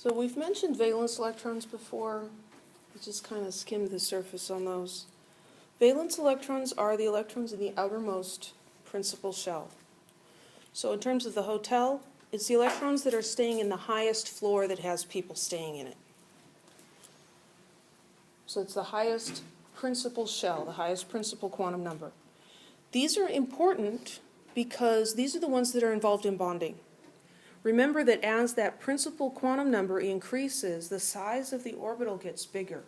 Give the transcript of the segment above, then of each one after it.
So we've mentioned valence electrons before. We just kind of skimmed the surface on those. Valence electrons are the electrons in the outermost principal shell. So in terms of the hotel, it's the electrons that are staying in the highest floor that has people staying in it. So it's the highest principal shell, the highest principal quantum number. These are important because these are the ones that are involved in bonding. Remember that as that principal quantum number increases, the size of the orbital gets bigger.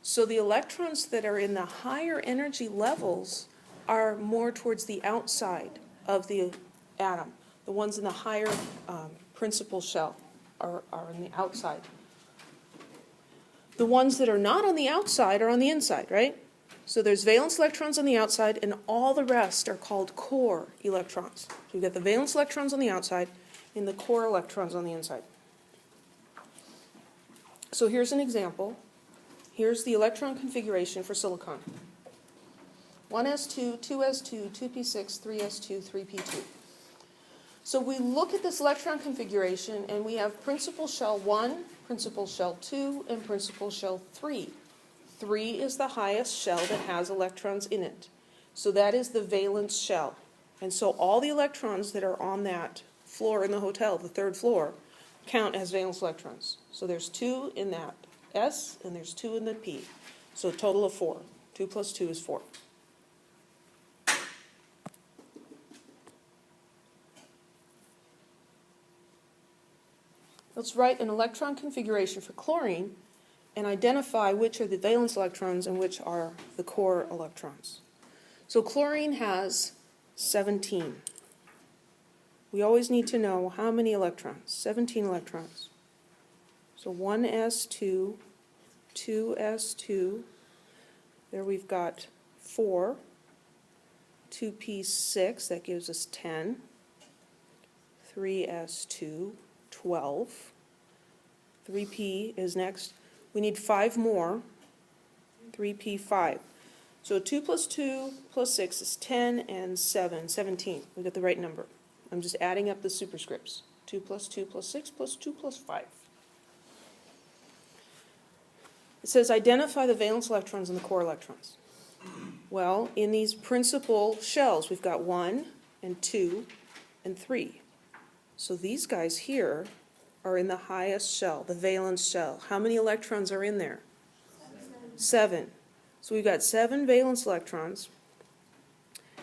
So the electrons that are in the higher energy levels are more towards the outside of the atom. The ones in the higher principal shell are on the outside. The ones that are not on the outside are on the inside, right? So there's valence electrons on the outside, and all the rest are called core electrons. So you've got the valence electrons on the outside and the core electrons on the inside. So here's an example. Here's the electron configuration for silicon. 1s2, 2s2, 2p6, 3s2, 3p2. So we look at this electron configuration, and we have principal shell 1, principal shell 2, and principal shell 3. 3 is the highest shell that has electrons in it. So that is the valence shell. And so all the electrons that are on that floor in the hotel, the third floor, count as valence electrons. So there's 2 in that S, and there's 2 in the P. So a total of 4. 2 plus 2 is 4. Let's write an electron configuration for chlorine and identify which are the valence electrons and which are the core electrons. So chlorine has 17. We always need to know how many electrons. 17 electrons. So 1s2, 2s2, there we've got 4, 2p6, that gives us 10, 3s2, 12, 3p is next. We need 5 more, 3p5. So 2 plus 2 plus 6 is 10 and 7, 17. We got the right number. I'm just adding up the superscripts. 2 plus 2 plus 6 plus 2 plus 5. It says identify the valence electrons and the core electrons. Well, in these principal shells, we've got 1 and 2 and 3. So these guys here are in the highest shell, the valence shell. How many electrons are in there? 7. So we've got 7 valence electrons.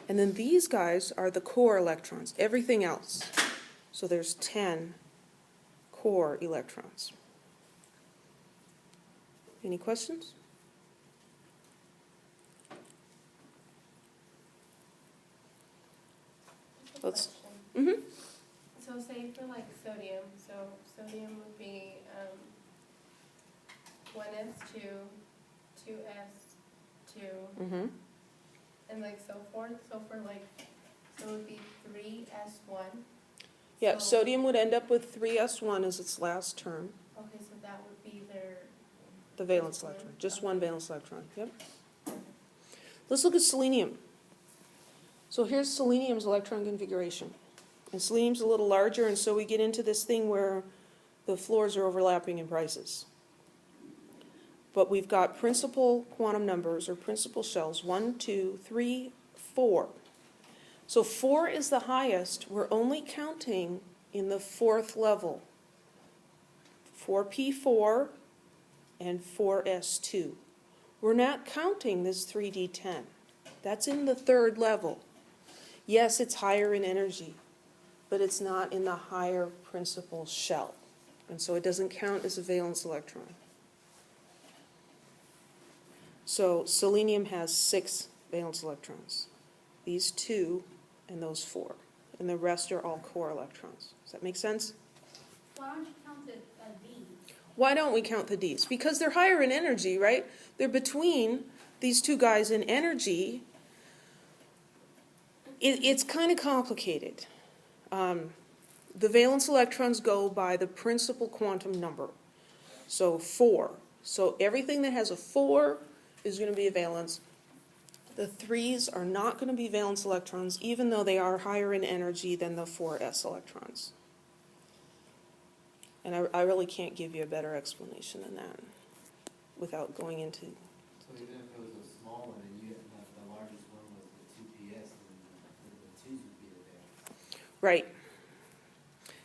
And then these guys are the core electrons, everything else. So there's 10 core electrons. Any questions? Let's. Mm-hmm. So say for like sodium, so sodium would be 1s2, 2s2, Mm-hmm. and like so forth. So for like, so it would be 3s1. Yeah, So- sodium would end up with 3s1 as its last term. Okay, so that would be their. The valence electron, just one valence electron, yep. Let's look at selenium. So here's selenium's electron configuration. And selenium's a little larger, and so we get into this thing where the floors are overlapping in prices. But we've got principal quantum numbers, or principal shells, 1, 2, 3, 4. So 4 is the highest. We're only counting in the 4th level. 4p4 and 4s2. We're not counting this 3d10. That's in the 3rd level. Yes, it's higher in energy, but it's not in the higher principal shell. And so it doesn't count as a valence electron. So selenium has 6 valence electrons. These 2 and those 4. And the rest are all core electrons. Does that make sense? Why don't you count the D's? Why don't we count the Ds? Because they're higher in energy, right? They're between these two guys in energy. It's kind of complicated. The valence electrons go by the principal quantum number. So 4. So everything that has a 4 is going to be a valence. The 3s are not going to be valence electrons, even though they are higher in energy than the 4s electrons. And I really can't give you a better explanation than that without going into, So even if it was a small one and the largest one was the 2PS, then the twos would be the valence. right.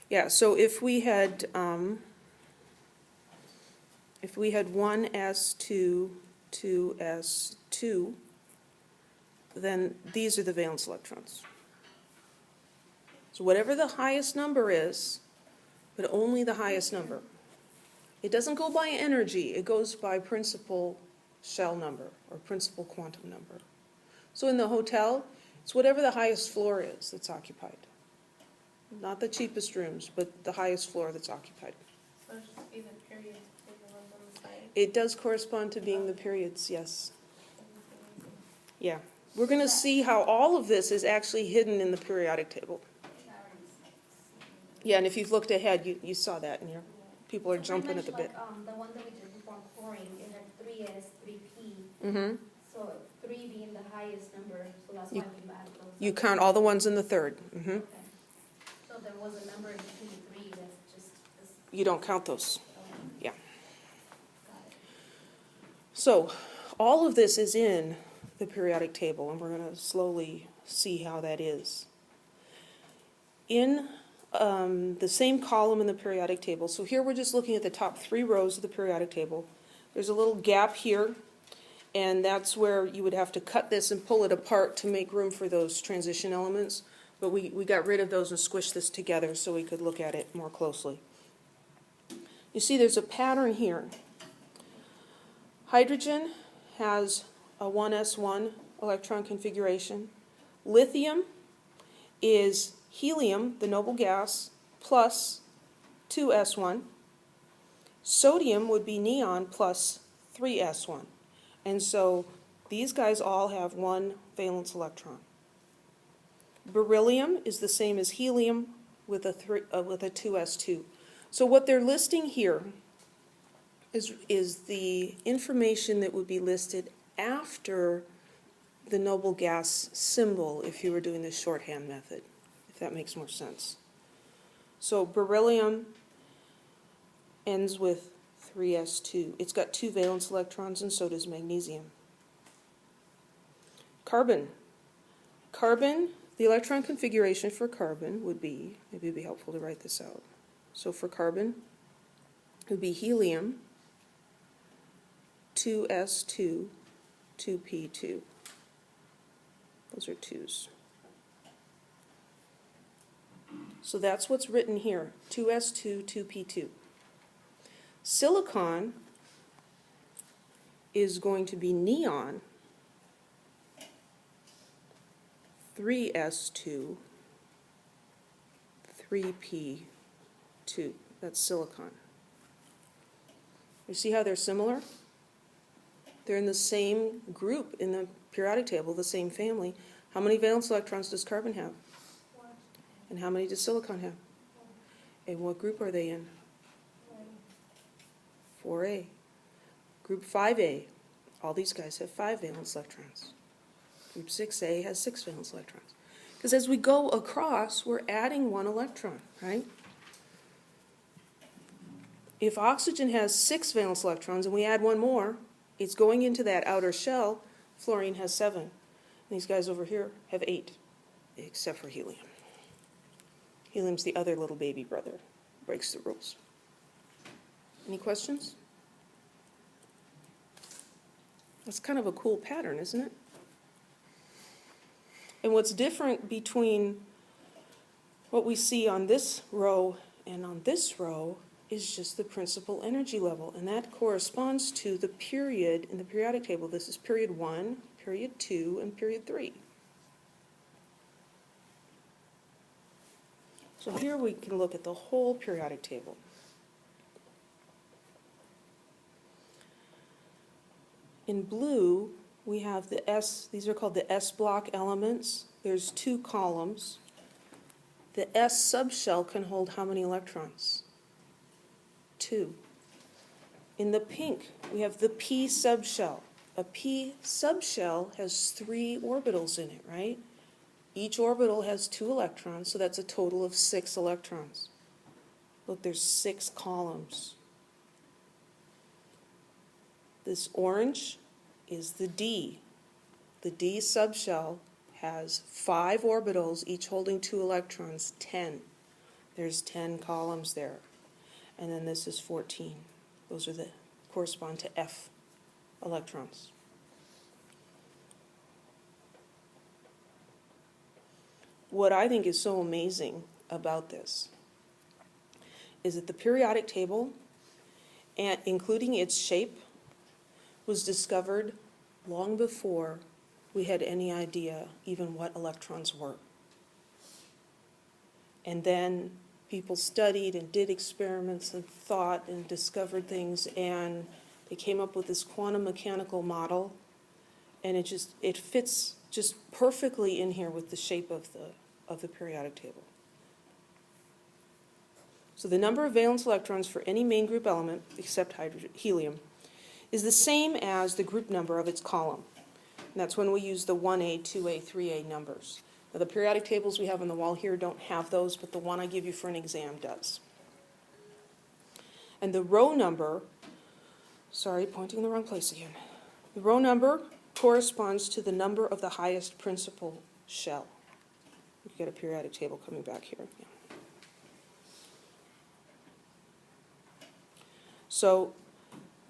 Yeah, so if we had 1s2, 2s2, then these are the valence electrons. So whatever the highest number is, but only the highest number. It doesn't go by energy, it goes by principal shell number or principal quantum number. So in the hotel, it's whatever the highest floor is that's occupied. Not the cheapest rooms, but the highest floor that's occupied. So it'll just be the periods for the ones on the side. It does correspond to being the periods, yes. Yeah. We're going to see how all of this is actually hidden in the periodic table. Yeah, and if you've looked ahead, you saw that, and people are So jumping at pretty the bit. much like the one that we did before chlorine, it had 3s, 3p. Mm-hmm. So 3 being the highest number, so that's You- why we added those. You count all the ones in the third. Mm-hmm. Okay. So there was a number in between the 3 that's just this. You don't count those. Yeah. Got it. So all of this is in the periodic table, and we're going to slowly see how that is. In the same column in the periodic table, so here we're just looking at the top 3 rows of the periodic table. There's a little gap here, and that's where you would have to cut this and pull it apart to make room for those transition elements. But we got rid of those and squished this together so we could look at it more closely. You see there's a pattern here. Hydrogen has a 1s1 electron configuration. Lithium is helium, the noble gas, plus 2s1. Sodium would be neon plus 3s1. And so these guys all have 1 valence electron. Beryllium is the same as helium with a 2s2. So what they're listing here is the information that would be listed after the noble gas symbol if you were doing the shorthand method, if that makes more sense. So beryllium ends with 3s2. It's got 2 valence electrons, and so does magnesium. Carbon. Carbon, the electron configuration for carbon would be, maybe it'd be helpful to write this out. So for carbon, it would be helium, 2s2, 2p2. Those are 2s. So that's what's written here, 2s2, 2p2. Silicon is going to be neon, 3s2, 3p2. That's silicon. You see how they're similar? They're in the same group in the periodic table, the same family. How many valence electrons does carbon have? 1. And how many does silicon have? And what group are they in? 4A. Group 5A. All these guys have 5 valence electrons. Group 6A has 6 valence electrons. Because as we go across, we're adding 1 electron, right? If oxygen has 6 valence electrons and we add 1 more, it's going into that outer shell. Fluorine has 7. And these guys over here have 8, except for helium. Helium's the other little baby brother. Breaks the rules. Any questions? That's kind of a cool pattern, isn't it? And what's different between what we see on this row and on this row is just the principal energy level, and that corresponds to the period in the periodic table. This is period 1, period 2, and period 3. So here we can look at the whole periodic table. In blue, we have the S, these are called the S block elements. There's 2 columns. The S subshell can hold how many electrons? 2. In the pink, we have the P subshell. A P subshell has 3 orbitals in it, right? Each orbital has 2 electrons, so that's a total of 6 electrons. Look, there's 6 columns. This orange is the D. The D subshell has 5 orbitals, each holding 2 electrons, 10. There's 10 columns there. And then this is 14. Those are the correspond to F electrons. What I think is so amazing about this is that the periodic table, and including its shape, was discovered long before we had any idea even what electrons were. And then people studied and did experiments and thought and discovered things, and they came up with this quantum mechanical model, and it fits just perfectly in here with the shape of the periodic table. So the number of valence electrons for any main group element, except helium, is the same as the group number of its column. And that's when we use the 1A, 2A, 3A numbers. Now, the periodic tables we have on the wall here don't have those, but the one I give you for an exam does. And the row number, sorry, pointing in the wrong place again. The row number corresponds to the number of the highest principal shell. We've got a periodic table coming back here. Yeah. So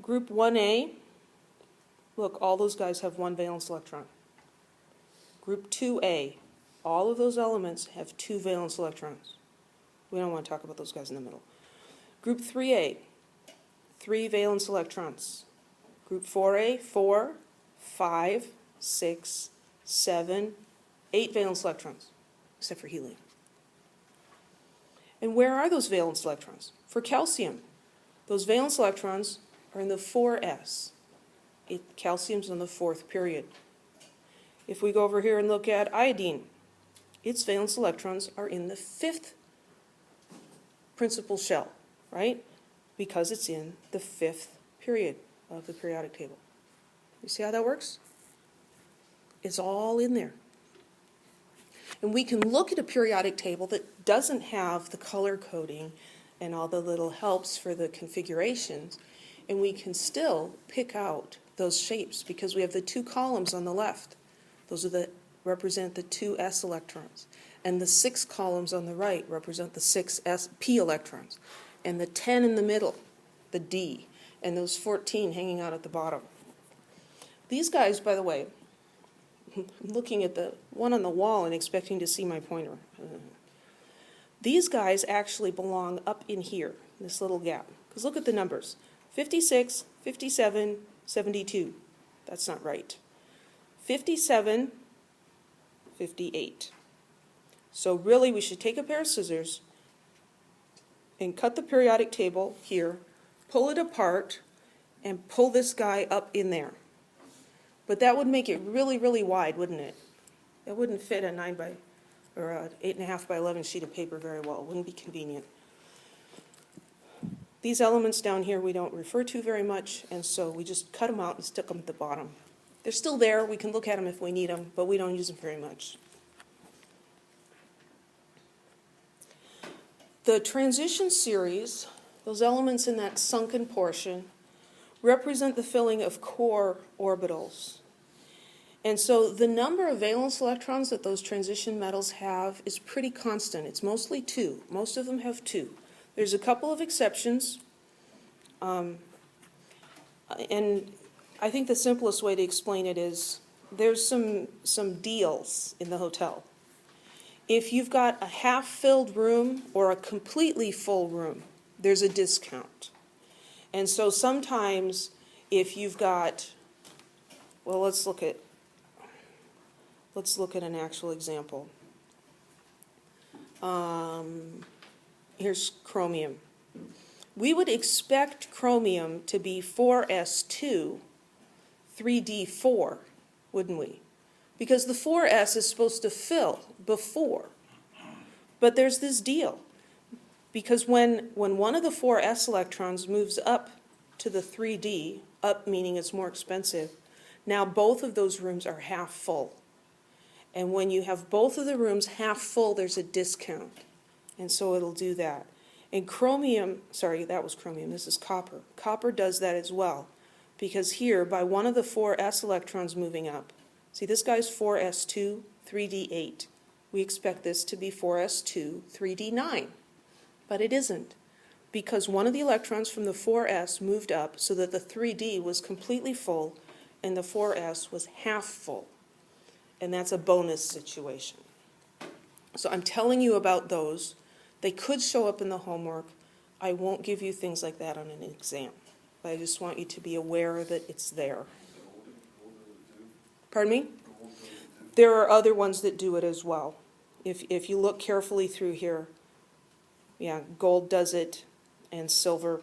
group 1A, look, all those guys have 1 valence electron. Group 2A, all of those elements have 2 valence electrons. We don't want to talk about those guys in the middle. Group 3A, 3 valence electrons. Group 4A, 4, 5, 6, 7, 8 valence electrons, except for helium. And where are those valence electrons? For calcium, those valence electrons are in the 4s. Calcium's in the 4th period. If we go over here and look at iodine, its valence electrons are in the 5th principal shell, right? Because it's in the 5th period of the periodic table. You see how that works? It's all in there. And we can look at a periodic table that doesn't have the color coding and all the little helps for the configurations, and we can still pick out those shapes because we have the 2 columns on the left. Those are represent the 2 s electrons. And the 6 columns on the right represent the 6 p electrons. And the 10 in the middle, the D. And those 14 hanging out at the bottom. These guys, by the way, I'm looking at the one on the wall and expecting to see my pointer. These guys actually belong up in here, this little gap. Because look at the numbers. 56, 57, 72. That's not right. 57, 58. So really we should take a pair of scissors and cut the periodic table here, pull it apart, and pull this guy up in there. But that would make it really, really wide, wouldn't it? It wouldn't fit a 9 by, or a 8.5 by 11 sheet of paper very well. It wouldn't be convenient. These elements down here we don't refer to very much, and so we just cut them out and stick them at the bottom. They're still there. We can look at them if we need them, but we don't use them very much. The transition series, those elements in that sunken portion, represent the filling of core orbitals. And so the number of valence electrons that those transition metals have is pretty constant. It's mostly 2. Most of them have 2. There's a couple of exceptions. And I think the simplest way to explain it is there's some deals in the hotel. If you've got a half-filled room or a completely full room, there's a discount. And so sometimes if you've got, well, let's look at an actual example. Here's chromium. We would expect chromium to be 4s2, 3d4, wouldn't we? Because the 4s is supposed to fill before. But there's this deal. Because when one of the 4s electrons moves up to the 3d, up meaning it's more expensive, now both of those rooms are half full. And when you have both of the rooms half full, there's a discount. And so it'll do that. And chromium, sorry, that was chromium, this is copper. Copper does that as well, because here, by one of the 4s electrons moving up, see this guy's 4s2, 3d8. We expect this to be 4s2, 3d9, but it isn't, because one of the electrons from the 4s moved up so that the 3d was completely full and the 4s was half full, and that's a bonus situation. So I'm telling you about those. They could show up in the homework. I won't give you things like that on an exam, but I just want you to be aware that it's there. Pardon me? There are other ones that do it as well. If you look carefully through here, yeah, gold does it, and silver.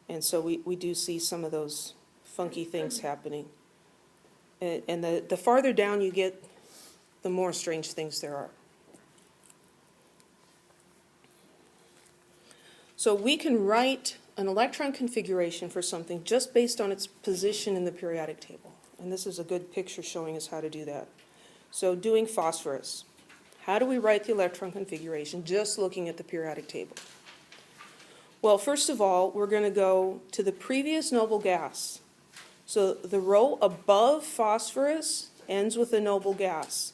And so we do see some of those funky things happening. And the farther down you get, the more strange things there are. So we can write an electron configuration for something just based on its position in the periodic table. And this is a good picture showing us how to do that. So doing phosphorus. How do we write the electron configuration just looking at the periodic table? Well, first of all, we're going to go to the previous noble gas. So the row above phosphorus ends with a noble gas.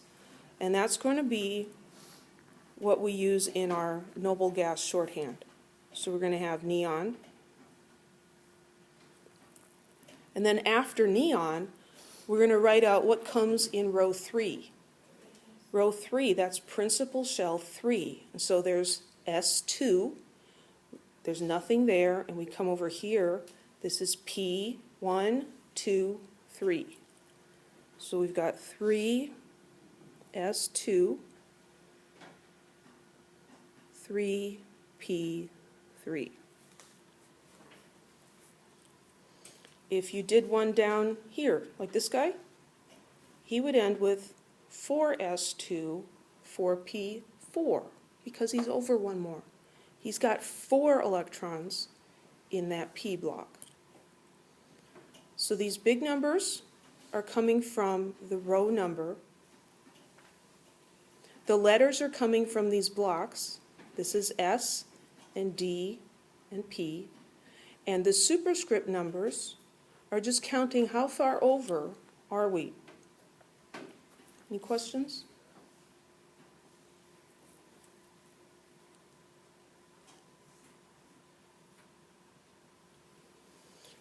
And that's going to be what we use in our noble gas shorthand. So we're going to have neon. And then after neon, we're going to write out what comes in row 3. Row 3, that's principal shell 3. And so there's S2. There's nothing there. And we come over here. This is P, 1, 2, 3. So we've got 3, S2, 3, P, 3. If you did one down here, like this guy, he would end with 4s2, 4p4, because he's over one more. He's got 4 electrons in that p block. So these big numbers are coming from the row number. The letters are coming from these blocks. This is S and D and P. And the superscript numbers are just counting how far over are we. Any questions?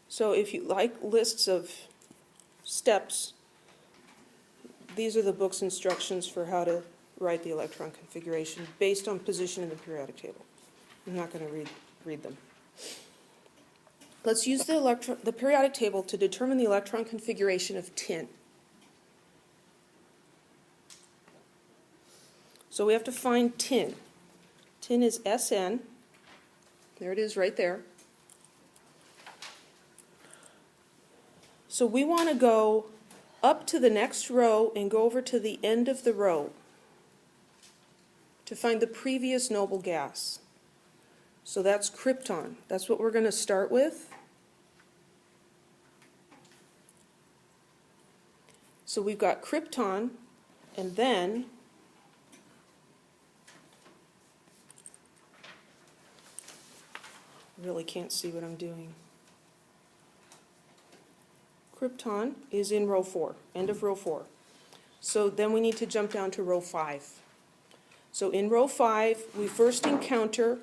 So if you like lists of steps, these are the book's instructions for how to write the electron configuration based on position in the periodic table. I'm not going to read them. Let's use the periodic table to determine the electron configuration of tin. So we have to find tin. Tin is Sn. There it is right there. So we want to go up to the next row and go over to the end of the row to find the previous noble gas. So that's krypton. That's what we're going to start with. So we've got krypton, and then I really can't see what I'm doing. Krypton is in row 4, end of row 4. So then we need to jump down to row 5. So in row 5, we first encounter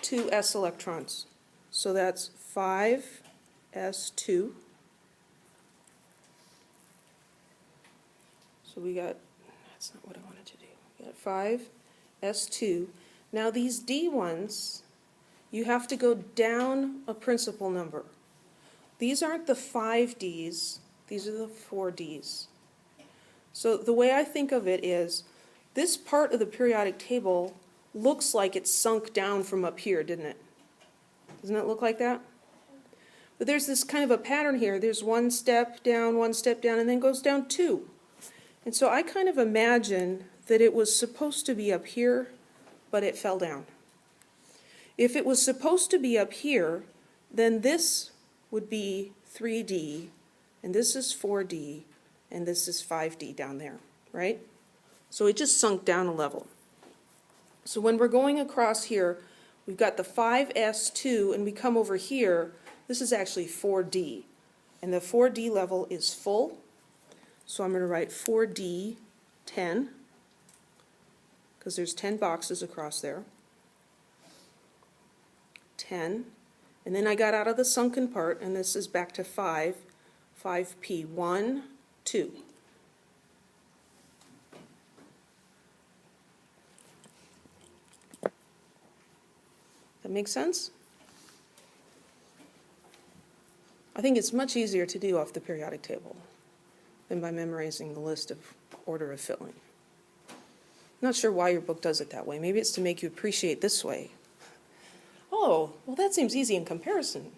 2 s electrons. So that's 5s2. So we got, that's not what I wanted to do. We got 5s2. Now these d ones, you have to go down a principal number. These aren't the 5Ds, these are the 4Ds. So the way I think of it is, this part of the periodic table looks like it's sunk down from up here, didn't it? Doesn't it look like that? But there's this kind of a pattern here. There's one step down, and then goes down 2. And so I kind of imagine that it was supposed to be up here, but it fell down. If it was supposed to be up here, then this would be 3D, and this is 4D, and this is 5D down there, right? So it just sunk down a level. So when we're going across here, we've got the 5s2, and we come over here, this is actually 4d. And the 4d level is full, so I'm going to write 4d 10, because there's 10 boxes across there. 10. And then I got out of the sunken part, and this is back to 5p, 1, 2. That make sense? I think it's much easier to do off the periodic table than by memorizing the list of order of filling. Not sure why your book does it that way. Maybe it's to make you appreciate this way. Oh, well, that seems easy in comparison.